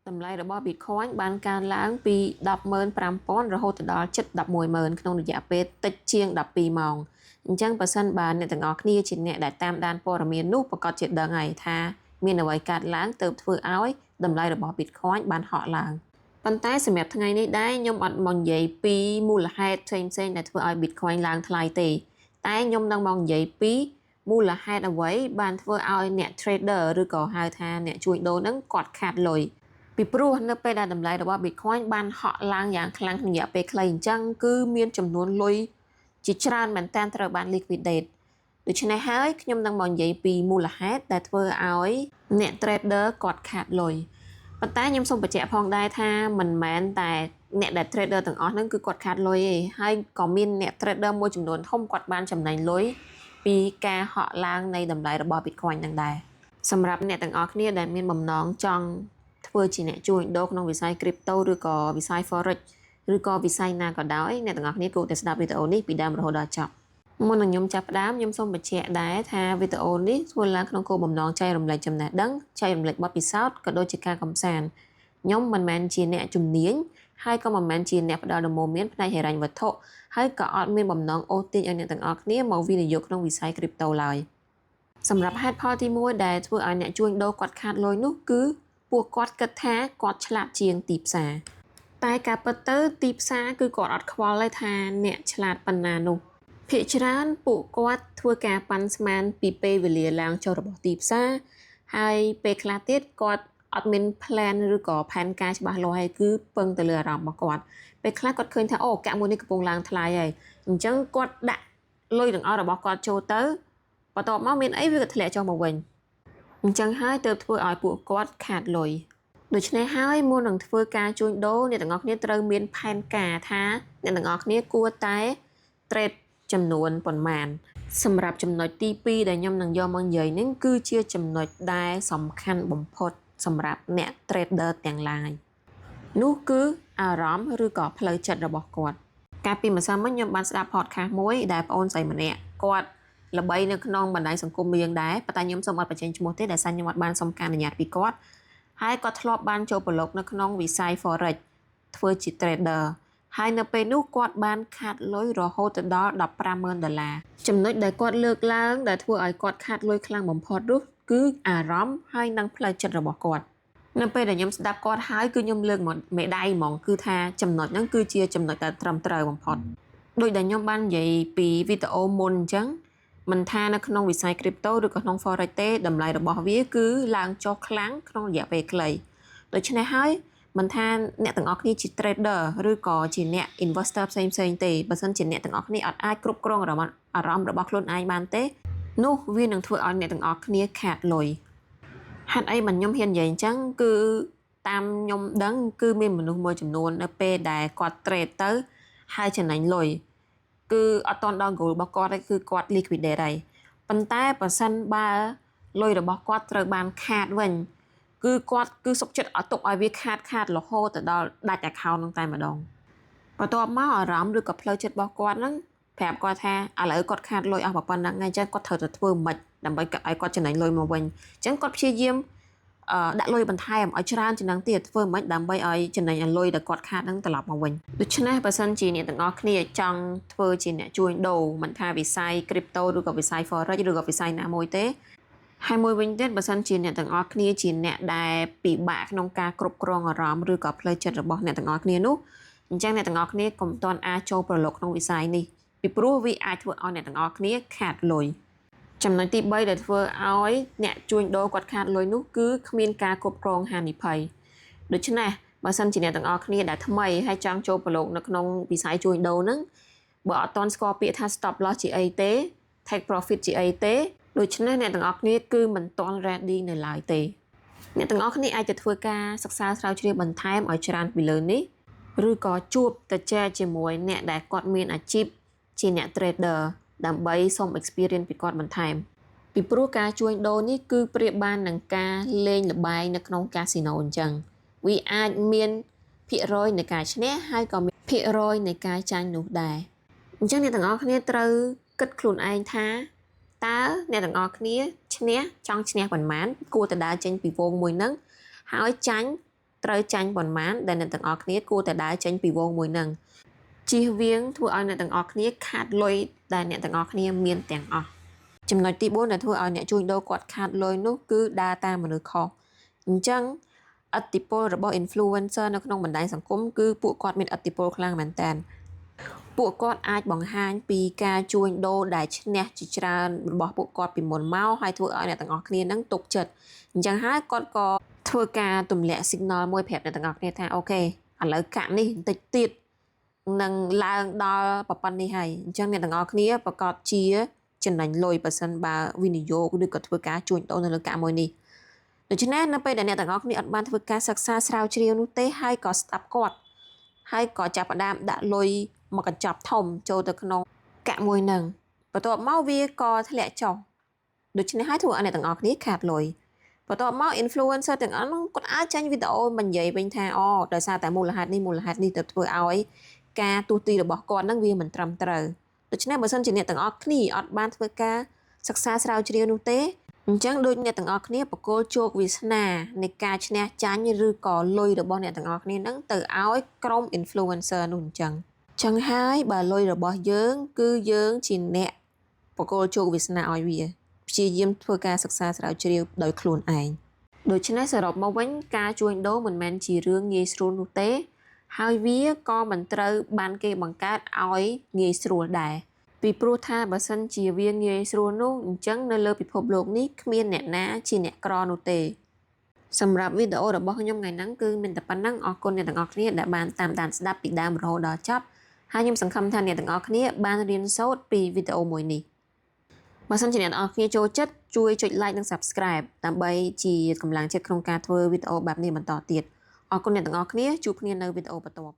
តម្លៃរបស់ Bitcoin បានកើនឡើងពី 10,500 រហូតដល់ជិត 11,000 ក្នុងរយៈពេលតិចជាង 12 ម៉ោងអញ្ចឹងបើសិនបើអ្នកទាំងអស់គ្នាជាអ្នកដែលតាមដានព័ត៌មាននោះប្រកាសជាដឹងហើយថាមានអ្វីកើតឡើងទើបធ្វើឲ្យតម្លៃរបស់ Bitcoin បានហក់ឡើងប៉ុន្តែសម្រាប់ថ្ងៃនេះដែរខ្ញុំអត់មកនិយាយពីមូលហេតុផ្សេងៗដែលធ្វើឲ្យ Bitcoin ឡើងថ្លៃទេតែខ្ញុំនឹងមកនិយាយពីមូលហេតុអ្វីបានធ្វើឲ្យអ្នក trader ឬក៏ហៅថាអ្នកជួញដូរហ្នឹងគាត់ខាតលុយពីព្រោះនៅពេលដែលតម្លៃរបស់ Bitcoin បានហក់ឡើងយ៉ាងខ្លាំងក្នុងរយៈពេលខ្លីអញ្ចឹងគឺមានចំនួនលុយជាច្រើនមែនតើត្រូវបាន liquidate ដូច្នេះហើយខ្ញុំនឹងមកនិយាយពីមូលហេតុដែលធ្វើឲ្យអ្នក trader គាត់ខាតលុយប៉ុន្តែខ្ញុំសូមបញ្ជាក់ផងដែរថាមិនមែនតែអ្នកដែល trader ទាំងអស់ហ្នឹងគឺគាត់ខាតលុយទេហើយក៏មានអ្នក trader មួយចំនួនធំគាត់បានចំណេញលុយពីការហក់ឡើងនៃតម្លៃរបស់ Bitcoin ហ្នឹងដែរសម្រាប់អ្នកទាំងអស់គ្នាដែលមានបំណងចង់ធ្វើជាអ្នកជួញដូរក្នុងវិស័យ crypto ឬក៏វិស័យ forex ឬក៏វិស័យណាក៏ដោយអ្នកទាំងអស់គ្នាគួរតែស្ដាប់វីដេអូនេះពីដើមរហូតដល់ចប់មុននឹងខ្ញុំចាប់ផ្ដើមខ្ញុំសូមបញ្ជាក់ដែរថាវីដេអូនេះធ្វើឡើងក្នុងគោលបំណងចែករំលែកចំណេះដឹងចែករំលែកបទពិសោធន៍ក៏ដូចជាការកម្សាន្តខ្ញុំមិនមែនជាអ្នកជំនាញហើយក៏មិនមែនជាអ្នកផ្ដល់ដំបូន្មានផ្នែកហិរញ្ញវត្ថុហើយក៏អត់មានបំណងអូសទាញឲ្យអ្នកទាំងអស់គ្នាមកវិនិយោគក្នុងវិស័យ crypto ឡើយសម្រាប់ហេតុផលទី1ដែលធ្វើឲ្យអ្នកជួញដូរគាត់ខាតលុយនោះគឺពួកគាត់គិតថាគាត់ឆ្លាតជាងទីផ្សារតែការពិតទៅទីផ្សារគឺគាត់អត់ខ្វល់ទេថាអ្នកឆ្លាតប៉ុណ្ណានោះភាគច្រើនពួកគាត់ធ្វើការប៉ាន់ស្មានពីពេលវេលាឡើងចុះរបស់ទីផ្សារហើយពេលខ្លះទៀតគាត់អត់មាន plan ឬក៏ផែនការច្បាស់លាស់ហើយគឺពឹងទៅលើអារម្មណ៍របស់គាត់ពេលខ្លះគាត់ឃើញថាអូកាក់មួយនេះកំពុងឡើងថ្លៃហើយអញ្ចឹងគាត់ដាក់លុយទាំងអស់របស់គាត់ចូលទៅបន្ទាប់មកមានអីវាក៏ធ្លាក់ចុះមកវិញអញ្ចឹងហើយទើបធ្វើឲ្យពួកគាត់ខាតលុយដូច្នេះហើយមុននឹងធ្វើការជួញដូរអ្នកទាំងអស់គ្នាត្រូវមានផែនការថាអ្នកទាំងអស់គ្នាគួរតែ trade ចំនួនប៉ុន្មានសម្រាប់ចំណុចទី2ដែលខ្ញុំនឹងយកមកនិយាយនេះគឺជាចំណុចដែលសំខាន់បំផុតសម្រាប់អ្នក trader ទាំងឡាយនោះគឺអារម្មណ៍ឬក៏ផ្លូវចិត្តរបស់គាត់កាលពីម្សិលមិញខ្ញុំបានស្ដាប់ podcast មួយដែលប្អូនស្រីម្នាក់គាត់ល្បីនៅក្នុងបណ្ដាញសង្គមយើងដែរប៉ុន្តែខ្ញុំសូមអត់បញ្ចេញឈ្មោះទេដោយសារខ្ញុំអត់បានសុំការអនុញ្ញាតពីគាត់ហើយគាត់ធ្លាប់បានចូលប្រឡូកនៅក្នុងវិស័យ forex ធ្វើជា trader ហើយនៅពេលនោះគាត់បានខាតលុយរហូតទៅដល់ $15,000 ចំណុចដែលគាត់លើកឡើងដែលធ្វើឲ្យគាត់ខាតលុយខ្លាំងបំផុតនោះគឺអារម្មណ៍ហើយនិងផ្លូវចិត្តរបស់គាត់នៅពេលដែលខ្ញុំស្ដាប់គាត់ហើយគឺខ្ញុំលើកមេដៃហ្មងគឺថាចំណុចហ្នឹងគឺជាចំណុចដែលត្រឹមត្រូវបំផុតដោយដែលខ្ញុំបាននិយាយពីវីដេអូមុនអញ្ចឹងមិនថានៅក្នុងវិស័យ crypto ឬក៏ក្នុង forex ទេតម្លៃរបស់វាគឺឡើងចុះខ្លាំងក្នុងរយៈពេលខ្លីដូច្នេះហើយមិនថាអ្នកទាំងអស់គ្នាជា trader ឬក៏ជាអ្នក investor ផ្សេងៗទេបើសិនជាអ្នកទាំងអស់គ្នាអត់អាចគ្រប់គ្រងអារម្មណ៍របស់ខ្លួនឯងបានទេនោះវានឹងធ្វើឲ្យអ្នកទាំងអស់គ្នាខាតលុយហេតុអីបានខ្ញុំហ៊ាននិយាយអញ្ចឹងគឺតាមខ្ញុំដឹងគឺមានមនុស្សមួយចំនួននៅពេលដែលគាត់ trade ទៅហើយចំណេញលុយគឺអត់តន់ដល់ goal របស់គាត់ទេគឺគាត់ liquidate ហើយប៉ុន្តែបើសិនបើលុយរបស់គាត់ត្រូវបានខាតវិញគឺគាត់គឺសុខចិត្តឲ្យទុកឲ្យវាខាតរហូតទៅដល់ដាច់ account ហ្នឹងតែម្ដងបន្ទាប់មកអារម្មណ៍ឬក៏ផ្លូវចិត្តរបស់គាត់ហ្នឹងប្រាប់គាត់ថាឥឡូវគាត់ខាតលុយអស់ប៉ុណ្ណឹងហើយអញ្ចឹងគាត់ត្រូវតែធ្វើម៉េចដើម្បីឲ្យគាត់ចំណេញលុយមកវិញអញ្ចឹងគាត់ព្យាយាមដាក់លុយបន្ថែមឲ្យច្រើនជាងហ្នឹងទៀតធ្វើម៉េចដើម្បីឲ្យចំណេញលុយដែលគាត់ខាតហ្នឹងត្រឡប់មកវិញដូច្នេះបើសិនជាអ្នកទាំងអស់គ្នាចង់ធ្វើជាអ្នកជួញដូរមិនថាវិស័យ crypto ឬក៏វិស័យ forex ឬក៏វិស័យណាមួយទេហើយមួយវិញទៀតបើសិនជាអ្នកទាំងអស់គ្នាជាអ្នកដែលពិបាកក្នុងការគ្រប់គ្រងអារម្មណ៍ឬក៏ផ្លូវចិត្តរបស់អ្នកទាំងអស់គ្នានោះអញ្ចឹងអ្នកទាំងអស់គ្នាកុំតន់អាចចូលប្រឡូកក្នុងវិស័យនេះពីព្រោះវាអាចធ្វើឲ្យអ្នកទាំងអស់គ្នាខាតលុយចំណុចទី3ដែលធ្វើឲ្យអ្នកជួញដូរគាត់ខាតលុយនោះគឺគ្មានការគ្រប់គ្រងហានិភ័យដូច្នេះបើសិនជាអ្នកទាំងអស់គ្នាដែលថ្មីហើយចង់ចូលប្រឡូកនៅក្នុងវិស័យជួញដូរហ្នឹងបើអត់តន់ស្គាល់ពាក្យថា stop loss ជាអីទេ take profit ជាអីទេដូច្នេះអ្នកទាំងអស់គ្នាគឺមិនទាន់ ready នៅឡើយទេអ្នកទាំងអស់គ្នាអាចទៅធ្វើការសិក្សាស្រាវជ្រាវបន្ថែមឲ្យច្រើនពីលើនេះឬក៏ជួបទៅចែកជាមួយអ្នកដែលគាត់មានអាជីពជាអ្នក trader ដើម្បីសុំ experience ពីគាត់បន្ថែមពីព្រោះការជួញដូរនេះគឺប្រៀបបាននឹងការលេងល្បែងនៅក្នុងកាស៊ីណូអញ្ចឹងវាអាចមានភាគរយនៃការឈ្នះហើយក៏មានភាគរយនៃការចាញ់នោះដែរអញ្ចឹងអ្នកទាំងអស់គ្នាត្រូវគិតខ្លួនឯងថាតើអ្នកទាំងអស់គ្នាឈ្នះចង់ឈ្នះប៉ុន្មានគួរតែដើរចេញពីវងមួយហ្នឹងហើយចាញ់ ត្រូវចាញ់ប៉ុន្មានដែលអ្នកទាំងអស់គ្នាគួរតែដើរចេញពីវងមួយនឹងជៀសវាងធ្វើឲ្យអ្នកទាំងអស់គ្នាខាតលុយដែលអ្នកទាំងអស់គ្នាមានទាំងអស់ចំណុចទី4ដែលធ្វើឲ្យអ្នកជួញដូរគាត់ខាតលុយនោះគឺដើរតាមមនុស្សខុសអញ្ចឹងឥទ្ធិពលរបស់ influencer នៅក្នុងបណ្ដាញសង្គមគឺពួកគាត់មានឥទ្ធិពលខ្លាំងមែនតើពួកគាត់អាចបង្ហាញពីការជួញដូរដែលឈ្នះជាច្រើនរបស់ពួកគាត់ពីមុនមកហើយធ្វើឲ្យអ្នកទាំងអស់គ្នានឹងទុកចិត្តអញ្ចឹងហើយគាត់ក៏ធ្វើការទម្លាក់ signal មួយប្រាប់អ្នកទាំងអស់គ្នាថាអូខេឥឡូវកាក់នេះបន្តិចទៀតនឹងឡើងដល់ប៉ុណ្ណេះហើយអញ្ចឹងអ្នកទាំងអស់គ្នាប្រកាសជាចំណេញលុយបើសិនបើវិនិយោគឬក៏ធ្វើការជួញដូរនៅលើកាក់មួយនេះដូច្នេះនៅពេលដែលអ្នកទាំងអស់គ្នាអត់បានធ្វើការសិក្សាស្រាវជ្រាវនោះទេហើយក៏ស្ដាប់គាត់ហើយក៏ចាប់ផ្ដើមដាក់លុយមកកញ្ចប់ធំចូលទៅក្នុងកាក់មួយហ្នឹងបន្ទាប់មកវាក៏ធ្លាក់ចុះដូច្នេះហើយធ្វើឲ្យអ្នកទាំងអស់គ្នាខាតលុយបន្ទាប់មក influencer ទាំងអស់ហ្នឹងគាត់អាចចេញវីដេអូបញ្និយាយវិញថាអូដោយសារតែមូលហេតុនេះទៅធ្វើឲ្យការទូទីរបស់គាត់ហ្នឹងវាមិនត្រឹមត្រូវដូច្នេះបើសិនជាអ្នកទាំងអស់គ្នាអត់បានធ្វើការសិក្សាស្រាវជ្រាវនោះទេអញ្ចឹងដូចអ្នកទាំងអស់គ្នាបកគលជោគវាសនានៃការឈ្នះចាញ់ឬក៏លុយរបស់អ្នកទាំងអស់គ្នាហ្នឹងទៅឲ្យក្រុម influencer នោះអញ្ចឹងហើយបើលុយរបស់យើងគឺយើងជាអ្នកបកគលជោគវាសនាឲ្យវាព្យាយាមធ្វើការសិក្សាស្រាវជ្រាវដោយខ្លួនឯងដូច្នេះសរុបមកវិញការជួញដូរមិនមែនជារឿងងាយស្រួលនោះទេហើយវាក៏មិនត្រូវបានគេបង្កើតឲ្យងាយស្រួលដែរពីព្រោះថាបើសិនជាវាងាយស្រួលនោះអញ្ចឹងនៅលើពិភពលោកនេះគ្មានអ្នកណាជាអ្នកក្រនោះទេសម្រាប់វីដេអូរបស់ខ្ញុំថ្ងៃហ្នឹងគឺមានតែប៉ុណ្ណឹងអរគុណអ្នកទាំងអស់គ្នាដែលបានតាមដានស្ដាប់ពីដើមរហូតដល់ចប់ហើយខ្ញុំសង្ឃឹមថាអ្នកទាំងអស់គ្នាបានរៀនសូត្រពីវីដេអូមួយនេះបើសិនជាអ្នកទាំងអស់គ្នាចូលចិត្តជួយចុច like និង subscribe ដើម្បីជាកម្លាំងចិត្តក្នុងការធ្វើវីដេអូបែបនេះបន្តទៀតអរគុណអ្នកទាំងអស់គ្នាជួបគ្នានៅវីដេអូបន្ទាប់